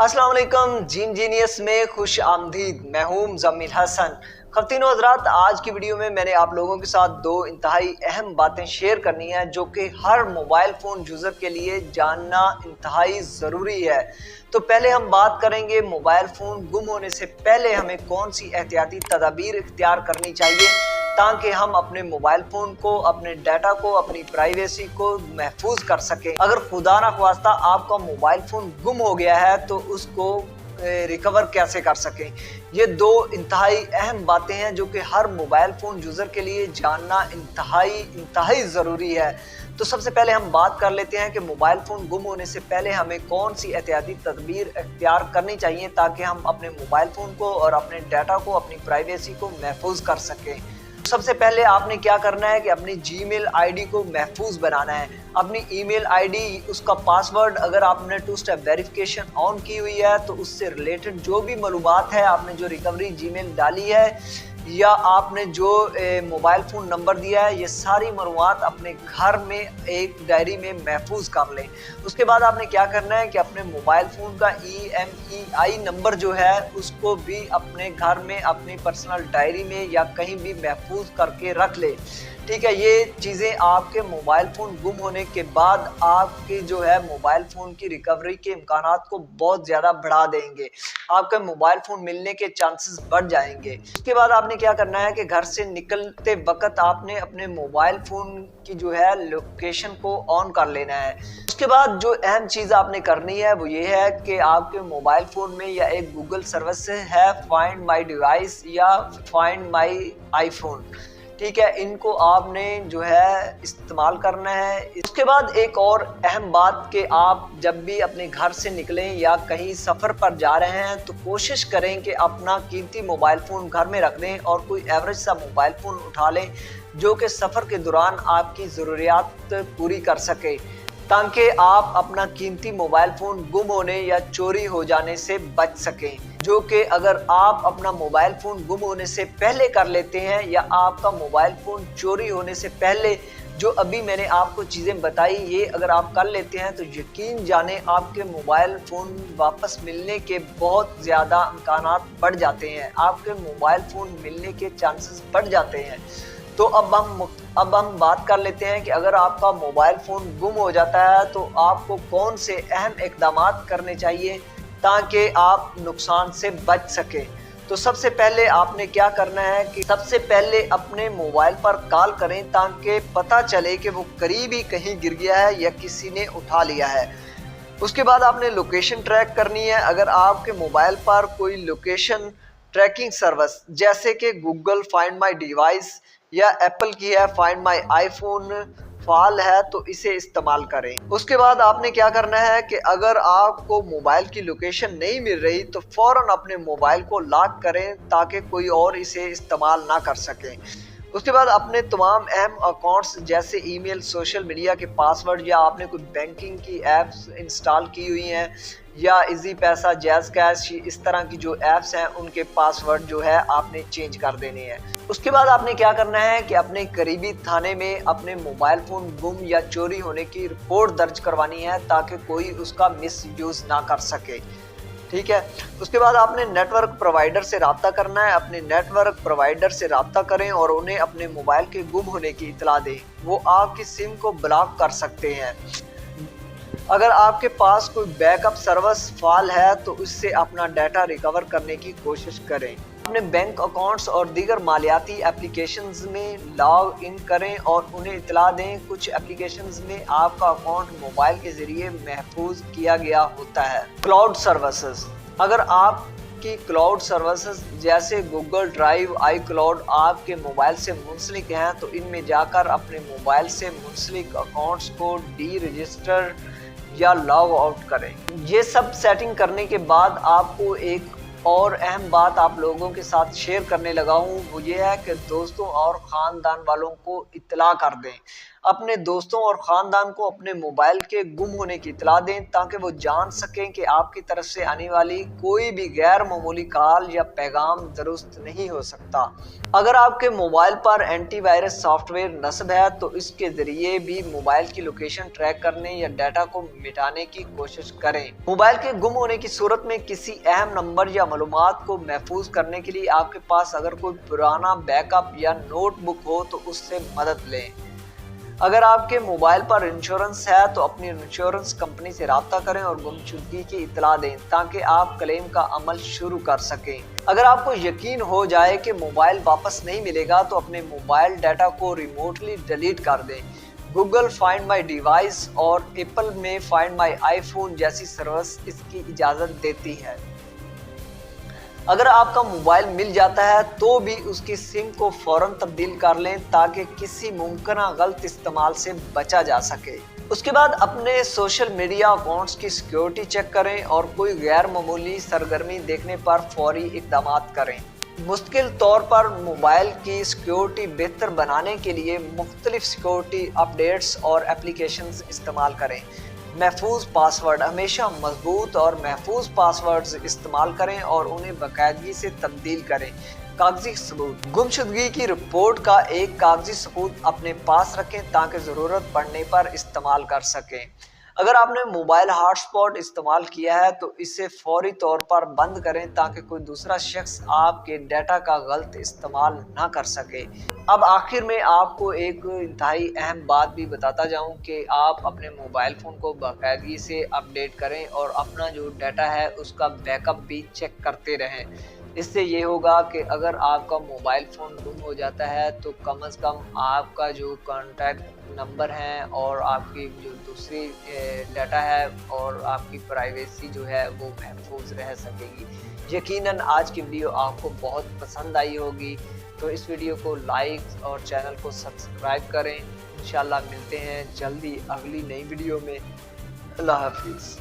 अस्सलाम वालेकुम। Gene genius में खुश आमदीद। मैं हूं मुज़म्मिल हसन। ख़वातीन और हज़रात, आज की वीडियो में मैंने आप लोगों के साथ दो इंतहाई अहम बातें शेयर करनी है जो कि हर मोबाइल फ़ोन यूज़र के लिए जानना इंतहाई ज़रूरी है। तो पहले हम बात करेंगे मोबाइल फ़ोन गुम होने से पहले हमें कौन सी एहतियाती तदाबीर इख्तियार करनी चाहिए ताकि हम अपने मोबाइल फ़ोन को, अपने डाटा को, अपनी प्राइवेसी को महफूज कर सकें। अगर खुदा ना ख्वास्ता आपका मोबाइल फ़ोन गुम हो गया है तो उसको रिकवर कैसे कर सकें। ये दो इंतहाई अहम बातें हैं जो कि हर मोबाइल फ़ोन यूज़र के लिए जानना इंतहाई ज़रूरी है। तो सबसे पहले हम बात कर लेते हैं कि मोबाइल फ़ोन गुम होने से पहले हमें कौन सी एहतियाती तदबीर इख्तियार करनी चाहिए ताकि हम अपने मोबाइल फ़ोन को और अपने डाटा को, अपनी प्राइवेसी को महफूज कर सकें। सबसे पहले आपने क्या करना है कि अपनी जीमेल आईडी को महफूज बनाना है। अपनी ईमेल आईडी, उसका पासवर्ड, अगर आपने टू स्टेप वेरिफिकेशन ऑन की हुई है तो उससे रिलेटेड जो भी मालूमात है, आपने जो रिकवरी जीमेल डाली है या आपने जो मोबाइल फ़ोन नंबर दिया है, ये सारी मालूमात अपने घर में एक डायरी में महफूज कर लें। उसके बाद आपने क्या करना है कि अपने मोबाइल फ़ोन का EMEI नंबर जो है उसको भी अपने घर में, अपनी पर्सनल डायरी में या कहीं भी महफूज करके रख ले। ठीक है, ये चीज़ें आपके मोबाइल फ़ोन गुम होने के बाद आपके जो है मोबाइल फ़ोन की रिकवरी के इम्कानात को बहुत ज़्यादा बढ़ा देंगे। आपका मोबाइल फ़ोन मिलने के चांसेस बढ़ जाएंगे। उसके बाद आपने क्या करना है कि घर से निकलते वक्त आपने अपने मोबाइल फ़ोन की जो है लोकेशन को ऑन कर लेना है। उसके बाद जो अहम चीज़ आपने करनी है वो ये है कि आपके मोबाइल फ़ोन में या एक गूगल सर्विस है फाइंड माई डिवाइस या फाइंड माई आईफोन। ठीक है, इनको आपने जो है इस्तेमाल करना है। इसके बाद एक और अहम बात कि आप जब भी अपने घर से निकलें या कहीं सफ़र पर जा रहे हैं तो कोशिश करें कि अपना कीमती मोबाइल फ़ोन घर में रख दें और कोई एवरेज सा मोबाइल फ़ोन उठा लें जो कि सफ़र के दौरान आपकी ज़रूरियात पूरी कर सके, ताकि आप अपना कीमती मोबाइल फ़ोन गुम होने या चोरी हो जाने से बच सकें, जो कि अगर आप अपना मोबाइल फ़ोन गुम होने से पहले कर लेते हैं या आपका मोबाइल फ़ोन चोरी होने से पहले जो अभी मैंने आपको चीज़ें बताई, ये अगर आप कर लेते हैं तो यकीन जाने आपके मोबाइल फ़ोन वापस मिलने के बहुत ज़्यादा इम्कानात बढ़ जाते हैं, आपके मोबाइल फ़ोन मिलने के चांसेस बढ़ जाते हैं। तो अब हम बात कर लेते हैं कि अगर आपका मोबाइल फ़ोन गुम हो जाता है तो आपको कौन से अहम इक़दामात करने चाहिए ताकि आप नुकसान से बच सकें। तो सबसे पहले आपने क्या करना है कि सबसे पहले अपने मोबाइल पर कॉल करें ताकि पता चले कि वो करीब ही कहीं गिर गया है या किसी ने उठा लिया है। उसके बाद आपने लोकेशन ट्रैक करनी है। अगर आपके मोबाइल पर कोई लोकेशन ट्रैकिंग सर्विस जैसे कि गूगल फाइंड माई डिवाइस या एप्पल की है फाइंड माई आईफोन फाल है तो इसे इस्तेमाल करें। उसके बाद आपने क्या करना है कि अगर आपको मोबाइल की लोकेशन नहीं मिल रही तो फौरन अपने मोबाइल को लॉक करें ताकि कोई और इसे इस्तेमाल ना कर सके। उसके बाद अपने तमाम अहम अकाउंट्स जैसे ईमेल, सोशल मीडिया के पासवर्ड या आपने कोई बैंकिंग की ऐप्स इंस्टॉल की हुई हैं या इजी पैसा, जैज़ कैश, इस तरह की जो ऐप्स हैं उनके पासवर्ड जो है आपने चेंज कर देने हैं। उसके बाद आपने क्या करना है कि अपने करीबी थाने में अपने मोबाइल फ़ोन गुम या चोरी होने की रिपोर्ट दर्ज करवानी है ताकि कोई उसका मिसयूज़ ना कर सके। ठीक है, उसके बाद आपने नेटवर्क प्रोवाइडर से रब्ता करना है। अपने नेटवर्क प्रोवाइडर से रब्ता करें और उन्हें अपने मोबाइल के गुम होने की इतला दें। वो आपकी सिम को ब्लॉक कर सकते हैं। अगर आपके पास कोई बैकअप सर्विस फाल है तो उससे अपना डाटा रिकवर करने की कोशिश करें। अपने बैंक अकाउंट्स और दीगर मालियाती एप्लीकेशंस में लॉग इन करें और उन्हें इतला दें। कुछ एप्लीकेशंस में आपका अकाउंट मोबाइल के ज़रिए महफूज किया गया होता है। क्लाउड सर्विसेज, अगर आपकी क्लाउड सर्विसेज जैसे गूगल ड्राइव, आई क्लाउड आपके मोबाइल से मुंसलिक हैं तो इनमें जाकर अपने मोबाइल से मुंसलिक अकाउंट्स को डी रजिस्टर या लॉग आउट करें। ये सब सेटिंग करने के बाद आपको एक اور اہم بات آپ لوگوں کے ساتھ شیئر کرنے لگا ہوں وہ یہ ہے کہ دوستوں اور خاندان والوں کو اطلاع کر دیں۔ اپنے دوستوں اور خاندان کو اپنے موبائل کے گم ہونے کی اطلاع دیں تاکہ وہ جان سکیں کہ آپ کی طرف سے آنے والی کوئی بھی غیر معمولی کال یا پیغام درست نہیں ہو سکتا۔ اگر آپ کے موبائل پر اینٹی وائرس سافٹ ویئر نصب ہے تو اس کے ذریعے بھی موبائل کی لوکیشن ٹریک کرنے یا ڈیٹا کو مٹانے کی کوشش کریں۔ موبائل کے گم ہونے کی صورت میں کسی اہم نمبر یا معلومات کو محفوظ کرنے کے لیے آپ کے پاس اگر کوئی پرانا بیک اپ یا نوٹ بک ہو تو اس سے مدد لیں۔ اگر آپ کے موبائل پر انشورنس ہے تو اپنی انشورنس کمپنی سے رابطہ کریں اور گمشدگی کی اطلاع دیں تاکہ آپ کلیم کا عمل شروع کر سکیں۔ اگر آپ کو یقین ہو جائے کہ موبائل واپس نہیں ملے گا تو اپنے موبائل ڈیٹا کو ریموٹلی ڈیلیٹ کر دیں۔ گوگل فائنڈ مائی ڈیوائس اور ایپل میں فائنڈ مائی آئی فون جیسی سروس اس کی اجازت دیتی ہے۔ اگر آپ کا موبائل مل جاتا ہے تو بھی اس کی سم کو فوراً تبدیل کر لیں تاکہ کسی ممکنہ غلط استعمال سے بچا جا سکے۔ اس کے بعد اپنے سوشل میڈیا اکاؤنٹس کی سیکیورٹی چیک کریں اور کوئی غیر معمولی سرگرمی دیکھنے پر فوری اقدامات کریں۔ مستقل طور پر موبائل کی سیکیورٹی بہتر بنانے کے لیے مختلف سیکیورٹی اپ ڈیٹس اور اپلیکیشنز استعمال کریں۔ محفوظ پاس ورڈ، ہمیشہ مضبوط اور محفوظ پاس ورڈز استعمال کریں اور انہیں باقاعدگی سے تبدیل کریں۔ کاغذی ثبوت، گمشدگی کی رپورٹ کا ایک کاغذی ثبوت اپنے پاس رکھیں تاکہ ضرورت پڑنے پر استعمال کر سکیں۔ اگر آپ نے موبائل ہاٹ اسپاٹ استعمال کیا ہے تو اسے فوری طور پر بند کریں تاکہ کوئی دوسرا شخص آپ کے ڈیٹا کا غلط استعمال نہ کر سکے۔ اب آخر میں آپ کو ایک انتہائی اہم بات بھی بتاتا جاؤں کہ آپ اپنے موبائل فون کو باقاعدگی سے اپ ڈیٹ کریں اور اپنا جو ڈیٹا ہے اس کا بیک اپ بھی چیک کرتے رہیں۔ اس سے یہ ہوگا کہ اگر آپ کا موبائل فون گم ہو جاتا ہے تو کم از کم آپ کا جو کانٹیکٹ نمبر ہیں اور آپ کی جو دوسری ڈیٹا ہے اور آپ کی پرائیویسی جو ہے وہ محفوظ رہ سکے گی۔ یقیناً آج کی ویڈیو آپ کو بہت پسند آئی ہوگی، تو اس ویڈیو کو لائک اور چینل کو سبسکرائب کریں۔ انشاءاللہ ملتے ہیں جلدی اگلی نئی ویڈیو میں۔ اللہ حافظ۔